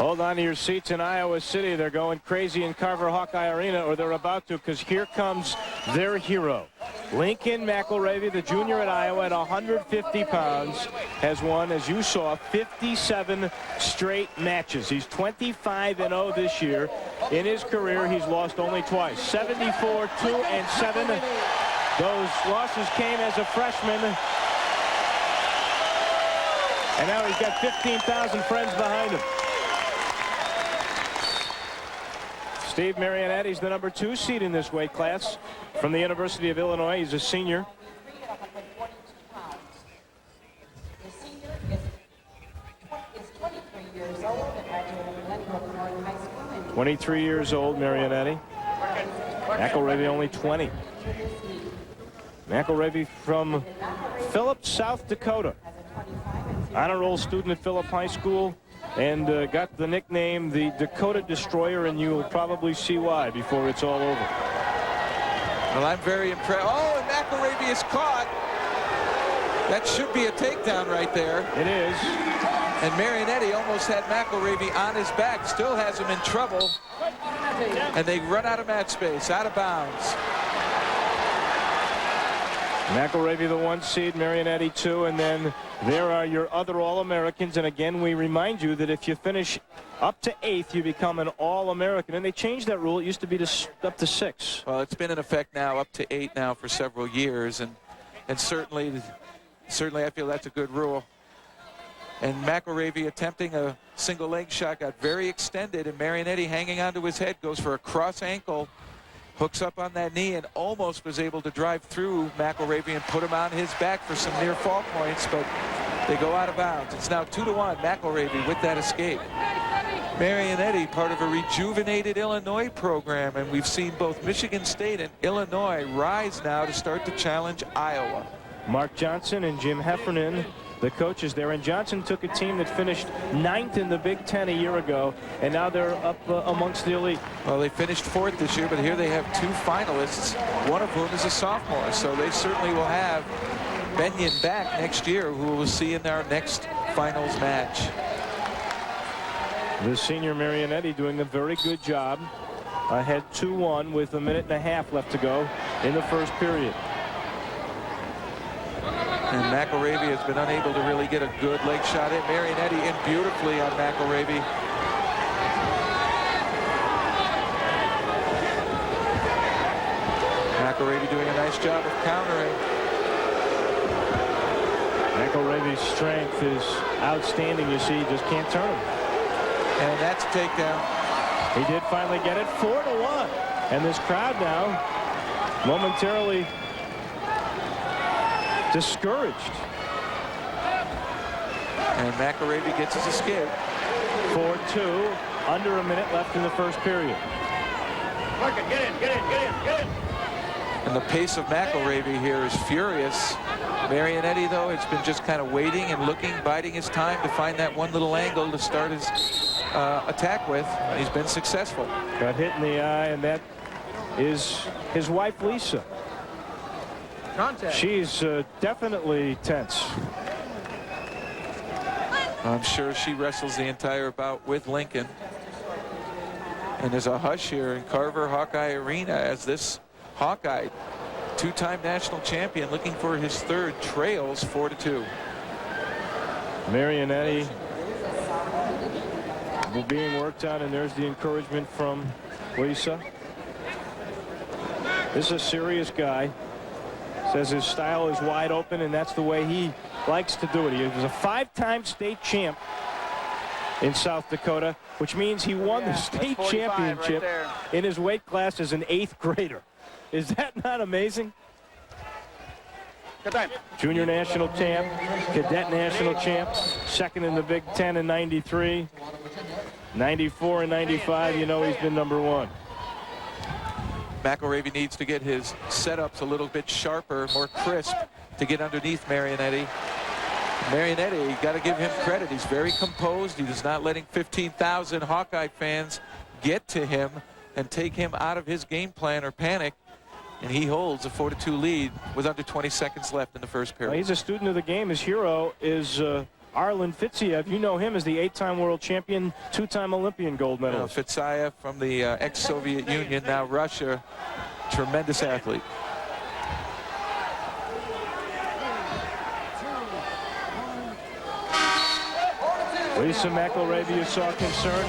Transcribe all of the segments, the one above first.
Hold on to your seats in Iowa City. They're going crazy in Carver Hawkeye Arena, or they're about to, because here comes their hero. Lincoln McElravy, the junior at Iowa, at 150 pounds, has won, as you saw, 57 straight matches. He's 25-0 this year. In his career, he's lost only twice, 74, 2, and 7. Those losses came as a freshman. And now he's got 15,000 friends behind him. Steve Marianelli's the number 2 seed in this weight class from the University of Illinois. He's a senior. The senior is 23 years old and graduated from Marianelli High School. 23 years old, Marianelli. McElravy only 20. McElravy from Phillips, South Dakota. Honor roll student at Phillips High School, and got the nickname the Dakota Destroyer, and you'll probably see why before it's all over. Well, I'm very impressed. Oh, and McElravy is caught. That should be a takedown right there. It is. And Marianelli almost had McElravy on his back, still has him in trouble. And they run out of match space, out of bounds. McElravy the 1 seed, Marianelli 2, and then there are your other All-Americans. And again, we remind you that if you finish up to 8th, you become an All-American. And they changed that rule. It used to be up to 6. Well, it's been in effect now up to 8 now for several years, and certainly I feel that's a good rule. And McElravy attempting a single leg shot got very extended, and Marianelli hanging onto his head goes for a cross ankle. Hooks up on that knee and almost was able to drive through McElravy and put him on his back for some near fall points, but they go out of bounds. It's now 2-1 McElravy with that escape. Marianelli, part of a rejuvenated Illinois program, and we've seen both Michigan State and Illinois rise now to start to challenge Iowa. Mark Johnson and Jim Heffernan, the coaches there, and Johnson took a team that finished 9th in the Big Ten a year ago, and now they're up amongst the elite. Well, they finished 4th this year, but here they have 2 finalists, one of whom is a sophomore, so they certainly will have Benyon back next year, who we'll see in our next finals match. The senior Marianelli doing a very good job. Ahead 2-1 with 1.5 minutes left to go in the first period. And McElravy has been unable to really get a good leg shot in. Marianelli in beautifully on McElravy. McElravy doing a nice job of countering. McElravy's strength is outstanding. You see, he just can't turn him. And that's a takedown. He did finally get it, 4-1. And this crowd now momentarily discouraged. And McElravy gets his escape. 4-2, under 1 minute left in the first period. Get in, get in, get in, get in. And the pace of McElravy here is furious. Marianelli, though, has been just kind of waiting and looking, biding his time to find that one little angle to start his attack with. He's been successful. Got hit in the eye, and that is his wife, Lisa. Contact. She's definitely tense. I'm sure she wrestles the entire bout with Lincoln. And there's a hush here in Carver Hawkeye Arena as this Hawkeye, 2-time national champion, looking for his 3rd, trails 4-2. Marianelli being worked on, and there's the encouragement from Lisa. This is a serious guy. Says his style is wide open, and that's the way he likes to do it. He was a 5-time state champ in South Dakota, which means he won the state championship in his weight class as an 8th grader. Is that not amazing? Good time. Junior national champ, cadet national champ, 2nd in the Big Ten in 93, 94 and 95. You know he's been number 1. McElravy needs to get his setups a little bit sharper, more crisp, to get underneath Marianelli. Marianelli, you got to give him credit. He's very composed. He is not letting 15,000 Hawkeye fans get to him and take him out of his game plan or panic. And he holds a 4-2 lead with under 20 seconds left in the first period. Well, he's a student of the game. His hero is Arlen Fitziev, you know him as the 8-time world champion, 2-time Olympian gold medalist. Fitziev from the ex-Soviet Union, now Russia. Tremendous athlete. Lisa McElravy, you saw concern,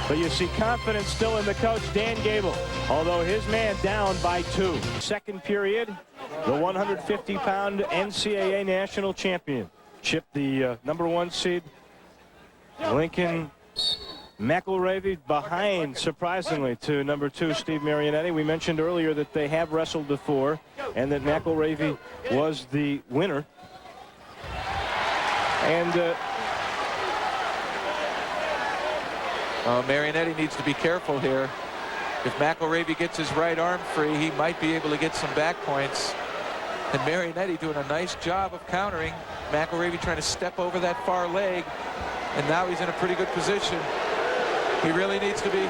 but you see confidence still in the coach, Dan Gable, although his man down by 2. Second period, the 150-pound NCAA national champion. Chipped the #1 seed, Lincoln McElravy, behind, surprisingly, to #2, Steve Marianelli. We mentioned earlier that they have wrestled before and that McElravy was the winner. And Marianelli needs to be careful here. If McElravy gets his right arm free, he might be able to get some back points. And Marianelli doing a nice job of countering. McElravy trying to step over that far leg, and now he's in a pretty good position. He really needs to be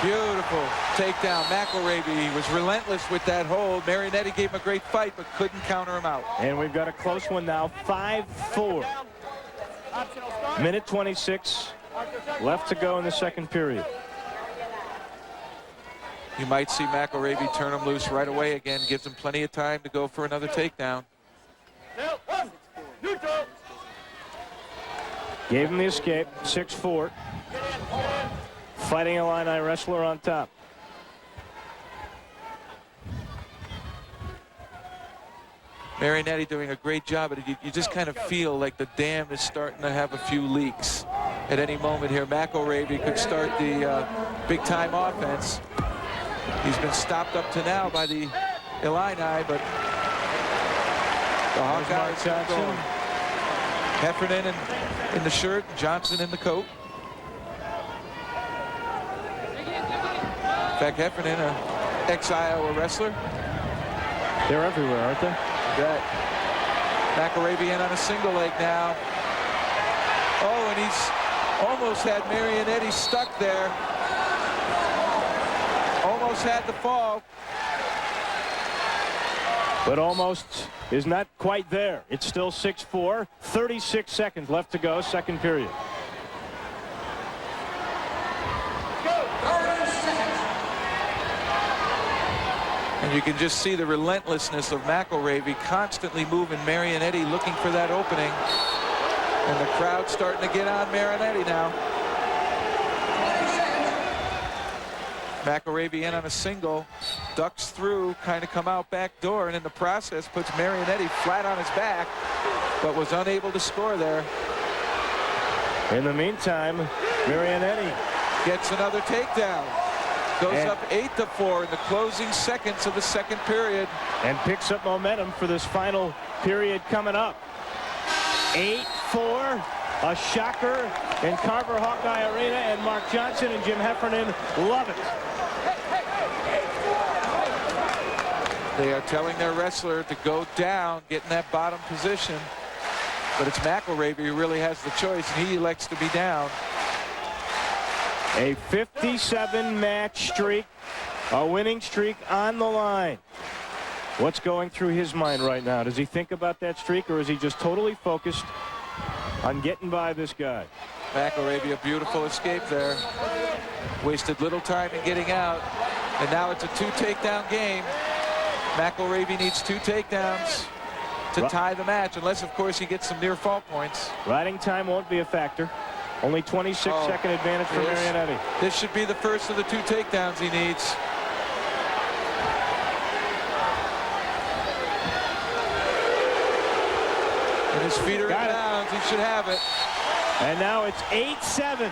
beautiful takedown. McElravy was relentless with that hold. Marianelli gave him a great fight, but couldn't counter him out. And we've got a close one now, 5-4. Minute 26 left to go in the second period. You might see McElravy turn him loose right away again. Gives him plenty of time to go for another takedown. Gave him the escape, 6-4. Fighting Illini wrestler on top. Marianelli doing a great job, but you just kind of feel like the dam is starting to have a few leaks. At any moment here, McElravy could start the big-time offense. He's been stopped up to now by the Illini, but the Hawkeyes are going. Heffernan in the shirt, Johnson in the coat. In fact, Heffernan, an ex-Iowa wrestler. They're everywhere, aren't they? Right. McElravy in on a single leg now. Oh, and he's almost had Marianelli stuck there. Almost had the fall. But almost is not quite there. It's still 6-4. 36 seconds left to go, second period. And you can just see the relentlessness of McElravy constantly moving Marianelli, looking for that opening. And the crowd starting to get on Marianelli now. McElravy in on a single, ducks through, kind of come out back door, and in the process puts Marianelli flat on his back, but was unable to score there. In the meantime, Marianelli gets another takedown. Goes up 8-4 in the closing seconds of the second period. And picks up momentum for this final period coming up. 8-4, a shocker in Carver Hawkeye Arena, and Mark Johnson and Jim Heffernan love it. They are telling their wrestler to go down, get in that bottom position. But it's McElravy who really has the choice, and he elects to be down. A 57-match streak, a winning streak on the line. What's going through his mind right now? Does he think about that streak, or is he just totally focused on getting by this guy? McElravy, a beautiful escape there. Wasted little time in getting out. And now it's a 2-takedown game. McElravy needs 2 takedowns to tie the match, unless, of course, he gets some near-fall points. Riding time won't be a factor. Only 26-second advantage for Marianelli. This should be the first of the 2 takedowns he needs. And his feet are in bounds. He should have it. And now it's 8-7.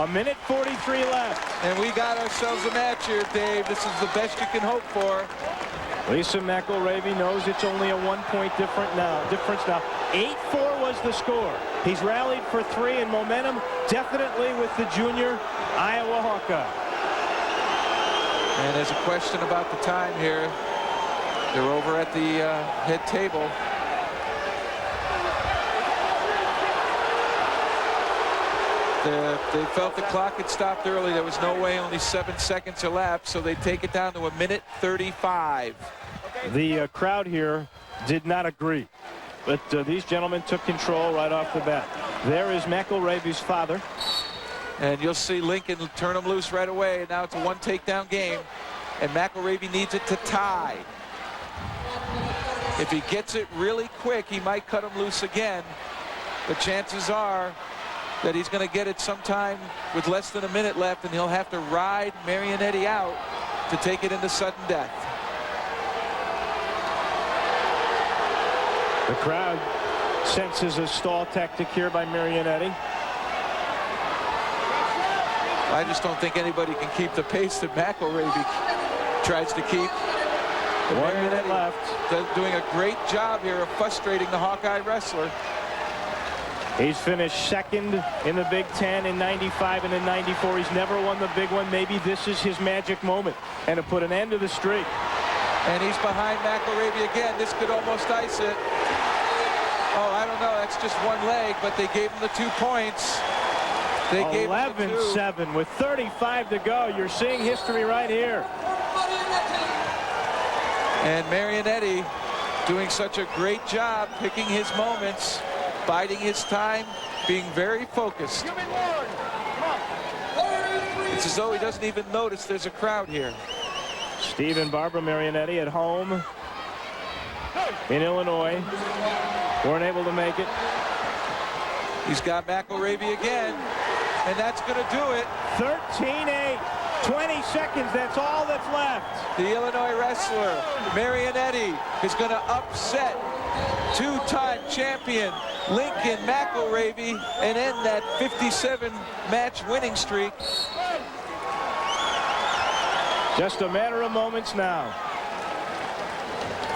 A minute 43 left. And we got ourselves a match here, Dave. This is the best you can hope for. Lisa McElravy knows it's only a 1-point difference now. 8-4 was the score. He's rallied for 3, and momentum definitely with the junior Iowa Hawkeye. And there's a question about the time here. They're over at the head table. They felt the clock had stopped early. There was no way, only 7 seconds elapsed, so they take it down to a minute 35. The crowd here did not agree. but these gentlemen took control right off the bat. There is McElravy's father. And you'll see Lincoln turn him loose right away. And now it's a one takedown game. And McElravy needs it to tie. If he gets it really quick, he might cut him loose again. But chances are that he's going to get it sometime with less than a minute left, and he'll have to ride Marianelli out to take it into sudden death. The crowd senses a stall tactic here by Marianelli. I just don't think anybody can keep the pace that McElravy tries to keep. 1 minute left. Doing a great job here of frustrating the Hawkeye wrestler. He's finished second in the Big Ten in '95 and in '94. He's never won the big one. Maybe this is his magic moment and to put an end to the streak. And he's behind McElravy again. This could almost ice it. Oh, I don't know. That's just one leg, but they gave him the 2 points. They gave 11-7 with 35 to go. You're seeing history right here. And Marianelli doing such a great job picking his moments, biding his time, being very focused. It's as though he doesn't even notice there's a crowd here. Steve and Barbara Marianelli at home in Illinois. Weren't able to make it. He's got McElravy again, and that's going to do it. 13-8. 20 seconds, that's all that's left. The Illinois wrestler, Marianelli, is going to upset two-time champion Lincoln McElravy and end that 57-match winning streak. Just a matter of moments now.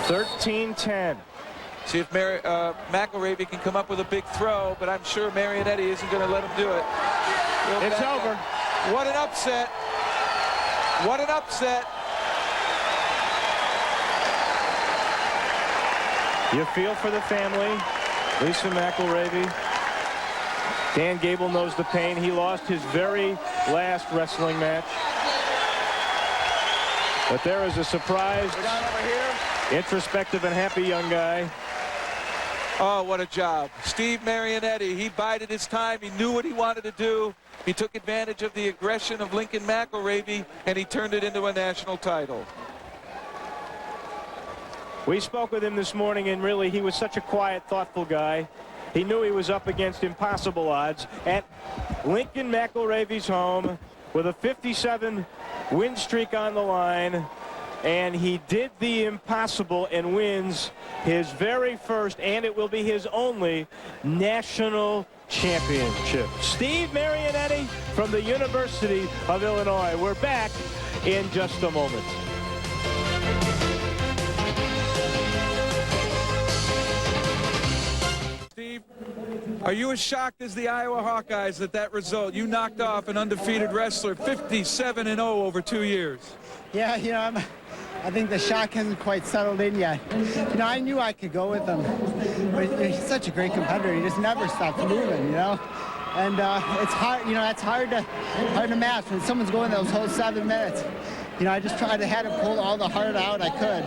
13-10. See if McElravy can come up with a big throw, but I'm sure Marianelli isn't going to let him do it. It's over. What an upset. What an upset. You feel for the family. Lisa McElravy. Dan Gable knows the pain. He lost his very last wrestling match. But there is a surprised, introspective and happy young guy. Oh, what a job. Steve Marianelli, he bided his time. He knew what he wanted to do. He took advantage of the aggression of Lincoln McElravy, and he turned it into a national title. We spoke with him this morning, and really, he was such a quiet, thoughtful guy. He knew he was up against impossible odds at Lincoln McElravy's home with a 57 win streak on the line. And he did the impossible and wins his very first, and it will be his only, national championship. Steve Marianelli from the University of Illinois. We're back in just a moment. Steve, are you as shocked as the Iowa Hawkeyes at that result? You knocked off an undefeated wrestler, 57-0 over 2 years. Yeah, you know, I think the shock hasn't quite settled in yet. You know, I knew I could go with him, but he's such a great competitor. He just never stops moving, you know. And it's hard, you know, it's hard to match when someone's going those whole 7 minutes. You know, I just had to pull all the heart out I could.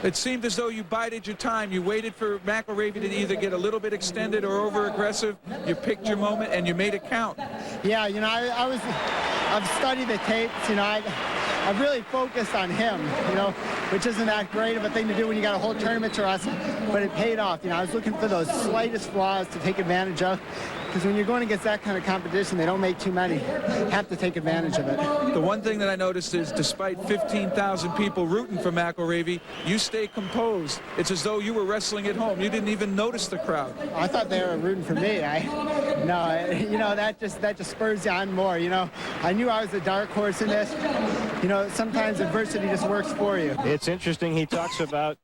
It seemed as though you bided your time. You waited for McElravy to either get a little bit extended or over-aggressive. You picked your moment, and you made it count. Yeah, you know, I've studied the tapes, you know, I've really focused on him, you know, which isn't that great of a thing to do when you got a whole tournament to wrestle, but it paid off. You know, I was looking for those slightest flaws to take advantage of, because when you're going against that kind of competition, they don't make too many. You have to take advantage of it. The one thing that I noticed is, despite 15,000 people rooting for McElravy, you stay composed. It's as though you were wrestling at home. You didn't even notice the crowd. I thought they were rooting for me. You know, that just spurs you on more. You know, I knew I was a dark horse in this. You know, sometimes adversity just works for you. It's interesting. He talks about